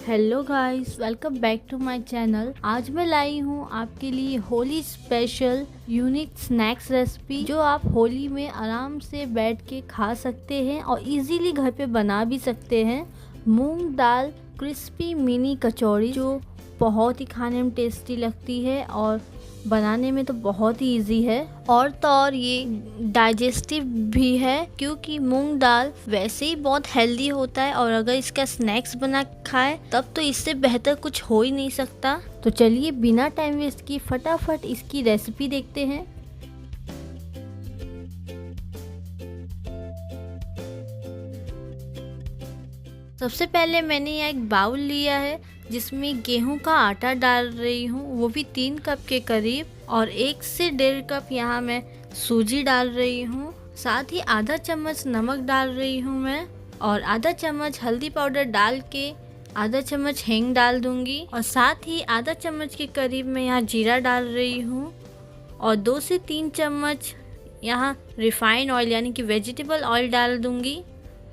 Hello guys, welcome back to my channel. आज मैं लाई हूँ आपके लिए Holi special unique snacks recipe जो आप होली में आराम से बैठ के खा सकते हैं और इजीली घर पे बना भी सकते हैं। मूंग दाल क्रिस्पी मिनी कचौड़ी जो बहुत ही खाने में टेस्टी लगती है और बनाने में तो बहुत ही इजी है और तो और ये डाइजेस्टिव भी है क्योंकि मूंग दाल वैसे ही बहुत हेल्दी होता है और अगर इसका स्नैक्स बना खाए तब तो इससे बेहतर कुछ हो ही नहीं सकता। तो चलिए बिना टाइम वेस्ट किए फटाफट इसकी रेसिपी देखते हैं। सबसे पहले मैंने यहाँ एक बाउल लिया है जिसमें गेहूं का आटा डाल रही हूँ, वो भी 3 कप के करीब, और 1 से 1.5 कप यहाँ मैं सूजी डाल रही हूँ। साथ ही आधा चम्मच नमक डाल रही हूँ मैं, और आधा चम्मच हल्दी पाउडर डाल के आधा चम्मच हींग डाल दूंगी, और साथ ही आधा चम्मच के करीब मैं यहाँ जीरा डाल रही हूँ, और 2 से 3 चम्मच यहाँ रिफाइंड ऑयल यानी कि वेजिटेबल ऑयल डाल दूंगी।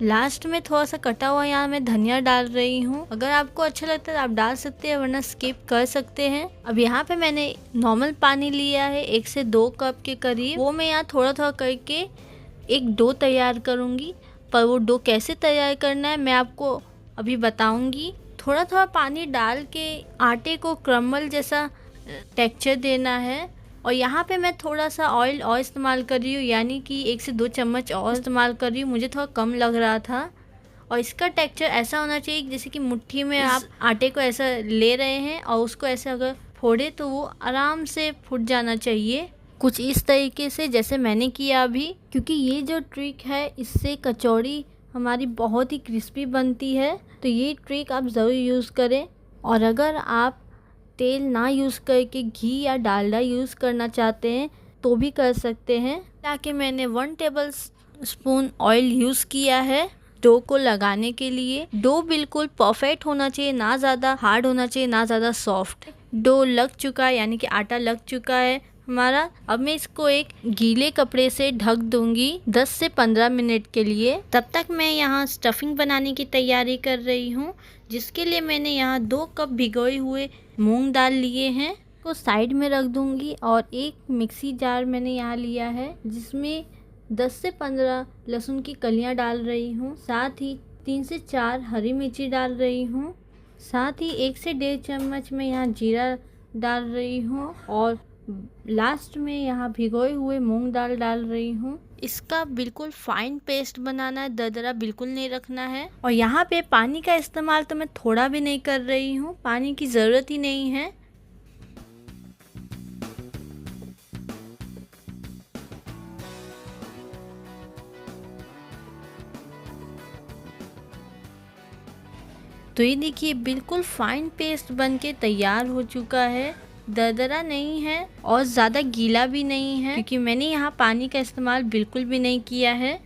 लास्ट में थोड़ा सा कटा हुआ यहाँ मैं धनिया डाल रही हूँ। अगर आपको अच्छा लगता है तो आप डाल सकते हैं, वरना स्किप कर सकते हैं। अब यहाँ पे मैंने नॉर्मल पानी लिया है 1 से 2 कप के करीब, वो मैं यहाँ थोड़ा थोड़ा करके एक डो तैयार करूँगी। पर वो डो कैसे तैयार करना है मैं आपको अभी बताऊँगी। थोड़ा थोड़ा पानी डाल के आटे को क्रम्बल जैसा टेक्सचर देना है, और यहाँ पे मैं थोड़ा सा ऑयल और इस्तेमाल कर रही हूँ, यानी कि 1 से 2 चम्मच और इस्तेमाल कर रही हूँ, मुझे थोड़ा कम लग रहा था। और इसका टेक्सचर ऐसा होना चाहिए जैसे कि मुट्ठी में आप आटे को ऐसा ले रहे हैं और उसको ऐसे अगर फोड़े तो वो आराम से फूट जाना चाहिए, कुछ इस तरीके से जैसे मैंने किया अभी। क्योंकि ये जो ट्रिक है इससे कचौड़ी हमारी बहुत ही क्रिस्पी बनती है, तो ये ट्रिक आप ज़रूर यूज़ करें। और अगर आप तेल ना यूज़ करके घी या डालडा यूज़ करना चाहते हैं तो भी कर सकते हैं। ताकि मैंने 1 टेबल स्पून ऑयल यूज़ किया है डो को लगाने के लिए। डो बिल्कुल परफेक्ट होना चाहिए, ना ज़्यादा हार्ड होना चाहिए ना ज़्यादा सॉफ्ट। डो लग चुका है यानी कि आटा लग चुका है हमारा। अब मैं इसको एक गीले कपड़े से ढक दूंगी 10 से 15 मिनट के लिए। तब तक मैं यहाँ स्टफिंग बनाने की तैयारी कर रही हूँ, जिसके लिए मैंने यहाँ 2 कप भिगोए हुए मूंग दाल लिए हैं को साइड में रख दूंगी, और एक मिक्सी जार मैंने यहाँ लिया है जिसमें 10 से 15 लहसुन की कलियाँ डाल रही हूँ। साथ ही 3 से 4 हरी मिर्ची डाल रही हूँ। साथ ही 1 से 1.5 चम्मच में यहाँ जीरा डाल रही हूँ, और लास्ट में यहाँ भिगोए हुए मूंग दाल डाल रही हूँ। इसका बिल्कुल फाइन पेस्ट बनाना है, दरदरा बिल्कुल नहीं रखना है। और यहाँ पे पानी का इस्तेमाल तो मैं थोड़ा भी नहीं कर रही हूँ, पानी की ज़रूरत ही नहीं है। तो ये देखिए बिल्कुल फाइन पेस्ट बनके तैयार हो चुका है, दरदरा नहीं है और ज़्यादा गीला भी नहीं है, क्योंकि मैंने यहाँ पानी का इस्तेमाल बिल्कुल भी नहीं किया है।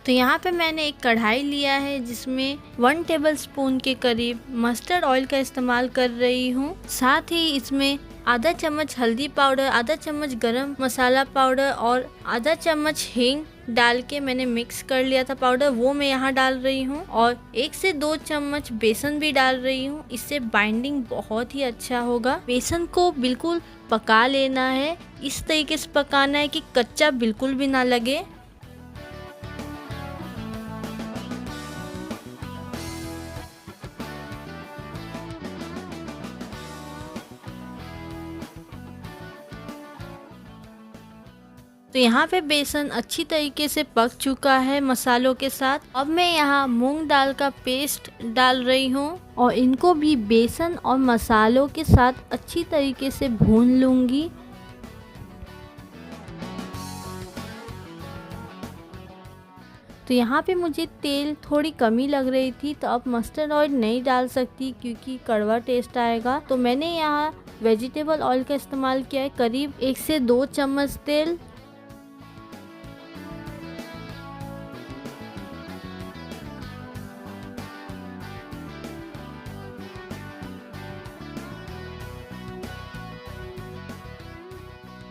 तो यहाँ पे मैंने एक कढ़ाई लिया है जिसमें 1 टेबलस्पून के करीब मस्टर्ड ऑयल का इस्तेमाल कर रही हूँ। साथ ही इसमें आधा चम्मच हल्दी पाउडर, आधा चम्मच गरम मसाला पाउडर और आधा चम्मच हींग डाल के मैंने मिक्स कर लिया था पाउडर, वो मैं यहाँ डाल रही हूँ। और 1 से 2 चम्मच बेसन भी डाल रही हूँ, इससे बाइंडिंग बहुत ही अच्छा होगा। बेसन को बिल्कुल पका लेना है, इस तरीके से पकाना है कि कच्चा बिल्कुल भी ना लगे। तो यहाँ पे बेसन अच्छी तरीके से पक चुका है मसालों के साथ। अब मैं यहाँ मूंग दाल का पेस्ट डाल रही हूँ और इनको भी बेसन और मसालों के साथ अच्छी तरीके से भून लूँगी। तो यहाँ पे मुझे तेल थोड़ी कमी लग रही थी, तो अब मस्टर्ड ऑयल नहीं डाल सकती क्योंकि कड़वा टेस्ट आएगा। तो मैंने यहाँ वेजिटेबल ऑयल का इस्तेमाल किया है, करीब 1 से 2 चम्मच तेल।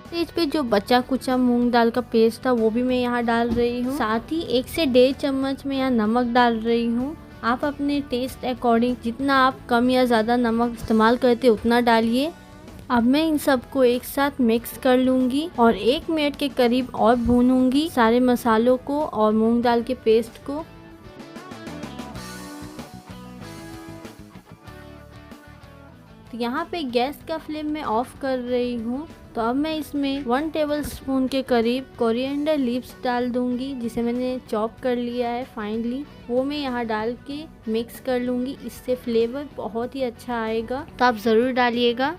स्टेज पे जो बचा कुचा मूंग दाल का पेस्ट था वो भी मैं यहाँ डाल रही हूँ। साथ ही 1 से 1.5 चम्मच मैं यहाँ नमक डाल रही हूँ। आप अपने टेस्ट अकॉर्डिंग जितना आप कम या ज़्यादा नमक इस्तेमाल करते उतना डालिए। अब मैं इन सबको एक साथ मिक्स कर लूँगी और 1 मिनट के करीब और भूनूंगी सारे मसालों को और मूंग दाल के पेस्ट को। तो यहाँ पे गैस का फ्लेम मैं ऑफ कर रही हूँ। तो अब मैं इसमें 1 टेबलस्पून के करीब कोरिएंडर लीव्स डाल दूंगी, जिसे मैंने चॉप कर लिया है फाइनली। वो मैं यहाँ डाल के मिक्स कर लूँगी। इससे फ्लेवर बहुत ही अच्छा आएगा, तो आप ज़रूर डालिएगा।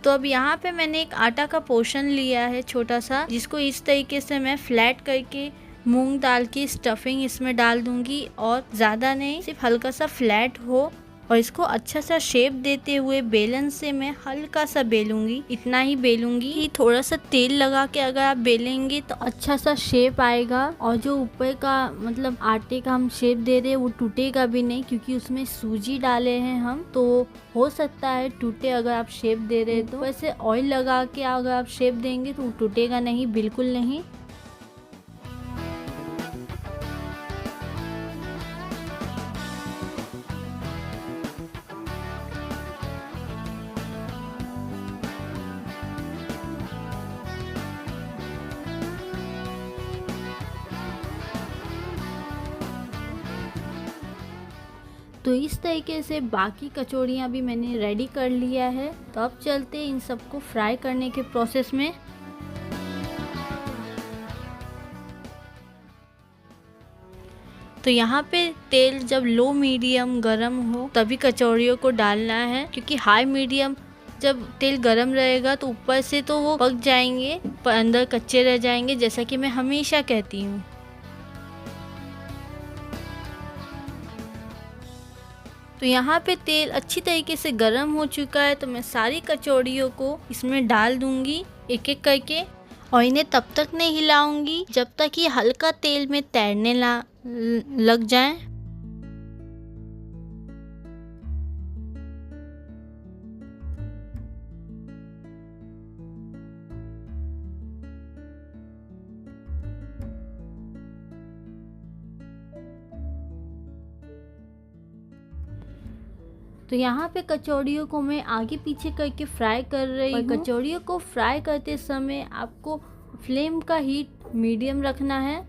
तो अब यहाँ पे मैंने एक आटा का पोर्शन लिया है छोटा सा, जिसको इस तरीके से मैं फ्लैट करके मूंग दाल की स्टफिंग इसमें डाल दूंगी और ज़्यादा नहीं, सिर्फ हल्का सा फ्लैट हो। और इसको अच्छा सा शेप देते हुए बेलन से मैं हल्का सा बेलूंगी, इतना ही बेलूंगी कि थोड़ा सा तेल लगा के अगर आप बेलेंगे तो अच्छा सा शेप आएगा। और जो ऊपर का मतलब आटे का हम शेप दे रहे हैं वो टूटेगा भी नहीं, क्योंकि उसमें सूजी डाले हैं हम, तो हो सकता है टूटे अगर आप शेप दे रहे हैं तो। वैसे ऑयल लगा के अगर आप शेप देंगे तो वो टूटेगा नहीं, बिल्कुल नहीं। तो इस तरीके से बाकी कचौड़ियाँ भी मैंने रेडी कर लिया है। तो अब चलते हैं इन सबको फ्राई करने के प्रोसेस में। तो यहाँ पे तेल जब लो मीडियम गरम हो तभी कचौड़ियों को डालना है, क्योंकि हाई मीडियम जब तेल गरम रहेगा तो ऊपर से तो वो पक जाएंगे पर अंदर कच्चे रह जाएंगे, जैसा कि मैं हमेशा कहती हूँ। तो यहाँ पे तेल अच्छी तरीके से गरम हो चुका है, तो मैं सारी कचौड़ियों को इसमें डाल दूंगी एक एक करके। और इन्हें तब तक नहीं हिलाऊंगी जब तक ये हल्का तेल में तैरने लग जाए। तो यहाँ पे कचौड़ियों को मैं आगे पीछे करके फ्राई कर रही हूँ। कचौड़ियों को फ्राई करते समय आपको फ्लेम का हीट मीडियम रखना है।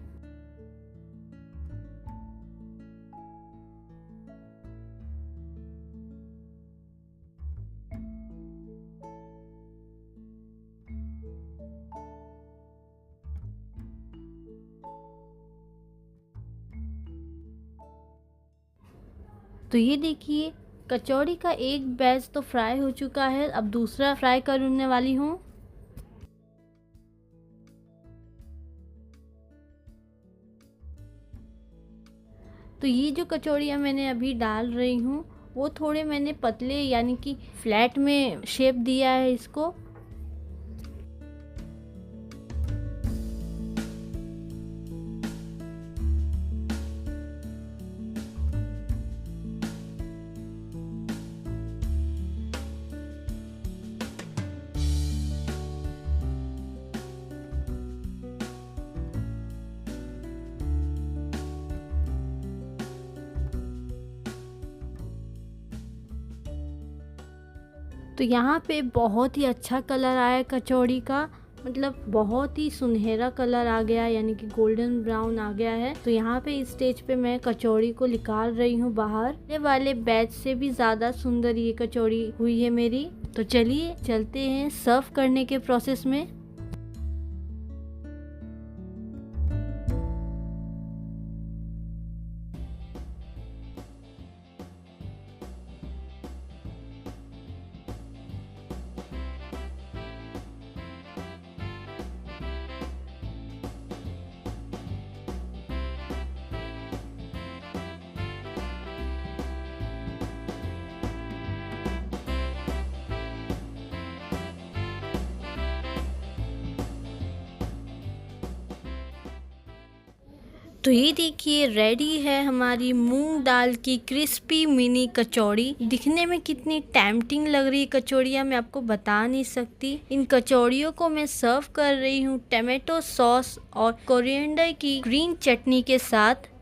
तो ये देखिए कचौड़ी का एक बैच तो फ्राई हो चुका है, अब दूसरा फ्राई करने वाली हूँ। तो ये जो कचौड़ियाँ मैंने अभी डाल रही हूँ वो थोड़े मैंने पतले यानी कि फ्लैट में शेप दिया है इसको। तो यहाँ पे बहुत ही अच्छा कलर आया कचौड़ी का, मतलब बहुत ही सुनहरा कलर आ गया, यानी कि गोल्डन ब्राउन आ गया है। तो यहाँ पे इस स्टेज पे मैं कचौड़ी को निकाल रही हूँ बाहर। ये वाले बैच से भी ज़्यादा सुंदर ये कचौड़ी हुई है मेरी। तो चलिए चलते हैं सर्व करने के प्रोसेस में। तो ये देखिए रेडी है हमारी मूंग दाल की क्रिस्पी मिनी कचौड़ी। दिखने में कितनी टेम्पटिंग लग रही है कचौड़ियाँ, मैं आपको बता नहीं सकती। इन कचौड़ियों को मैं सर्व कर रही हूँ टमाटो सॉस और कोरिएंडर की ग्रीन चटनी के साथ।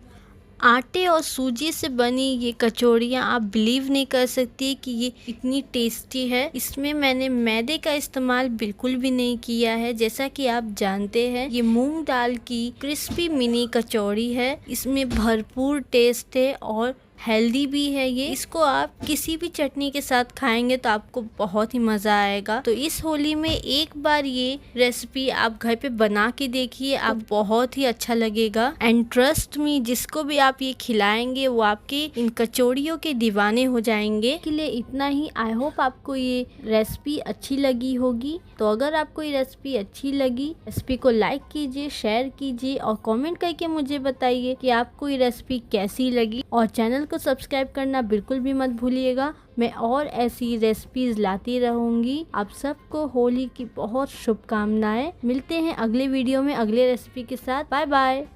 आटे और सूजी से बनी ये कचौड़ियाँ आप बिलीव नहीं कर सकती कि ये इतनी टेस्टी है। इसमें मैंने मैदे का इस्तेमाल बिल्कुल भी नहीं किया है। जैसा कि आप जानते हैं ये मूंग दाल की क्रिस्पी मिनी कचौड़ी है। इसमें भरपूर टेस्ट है और हेल्दी भी है ये। इसको आप किसी भी चटनी के साथ खाएंगे तो आपको बहुत ही मज़ा आएगा। तो इस होली में एक बार ये रेसिपी आप घर पे बना के देखिए, आप बहुत ही अच्छा लगेगा। एंड ट्रस्ट मी, जिसको भी आप ये खिलाएंगे वो आपके इन कचौड़ियों के दीवाने हो जाएंगे। के लिए इतना ही। आई होप आपको ये रेसिपी अच्छी लगी होगी। तो अगर आपको ये रेसिपी अच्छी लगी, रेसिपी को लाइक कीजिए, शेयर कीजिए और कमेंट करके मुझे बताइए कि आपको ये रेसिपी कैसी लगी। और चैनल को सब्सक्राइब करना बिल्कुल भी मत भूलिएगा। मैं और ऐसी रेसिपीज लाती रहूंगी। आप सबको होली की बहुत शुभकामनाएं। मिलते हैं अगले वीडियो में अगले रेसिपी के साथ। Bye bye.